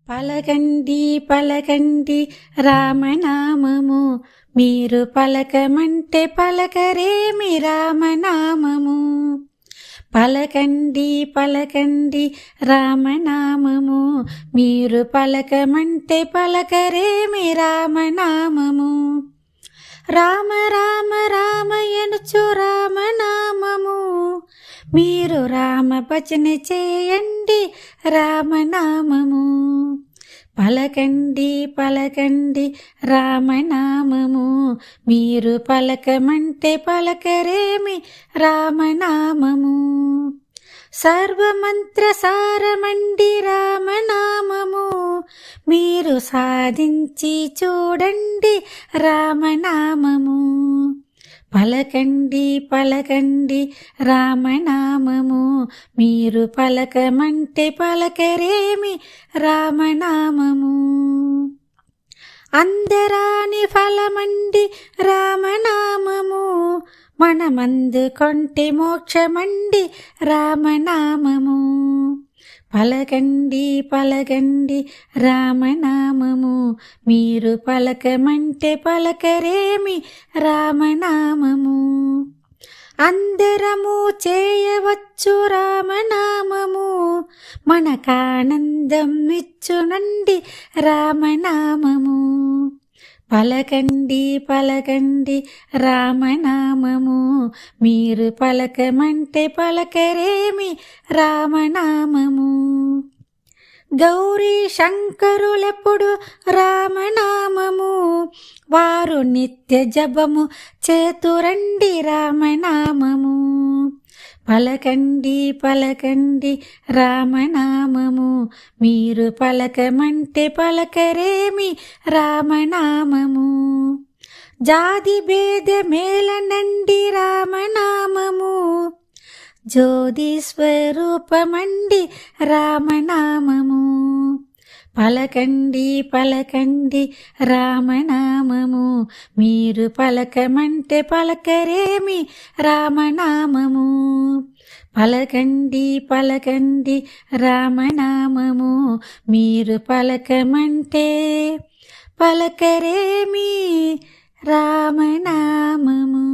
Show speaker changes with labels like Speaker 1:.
Speaker 1: పలకండి పలకండి రామనామము, మీరు పలకమంటే పలకరేమి రామనామము. పలకండి పలకండి రామనామము, మీరు పలకమంటే పలకరేమి రామనామము. రామ రామ రామయనుచు రామనామము, మీరు రామ భజన చేయండి రామనామము. పలకండి పలకండి రామనామము, మీరు పలకమంటే పలకరేమి రామనామము. సర్వమంత్ర సారమండి రామనామము, మీరు సాధించి చూడండి రామనామము. పలకండి పలకండి రామనామము, మీరు పలకమంటే పలకరేమి రామనామము. అందరాని ఫలమండి రామనామము, మనమందుకొంటే మోక్షమండి రామనామము. పలకండి పలకండి రామనామము, మీరు పలకమంటే పలకరేమి రామనామము. అందరము చేయవచ్చు రామనామము, మనకానందం ఇచ్చునండి రామనామము. పలకండి పలకండి రామనామము, మీరు పలకమంటే పలకరేమి రామనామము. గౌరీ శంకరులెప్పుడు రామనామము, వారు నిత్య జపము చేతురండి రామనామము. పలకండి పలకండి రామనామము, మీరు పలకమంటే పలకరేమి రామనామము. జాతి భేదమేలనండి రామనామము, జ్యోతి స్వరూపమండి రామనామము. పలకండి పలకండి రామనామము, మీరు పలకమంటే పలకరేమి రామనామము. పలకండి పలకండి రామనామము, మీరు పలకమంటే పలకరేమి రామనామము.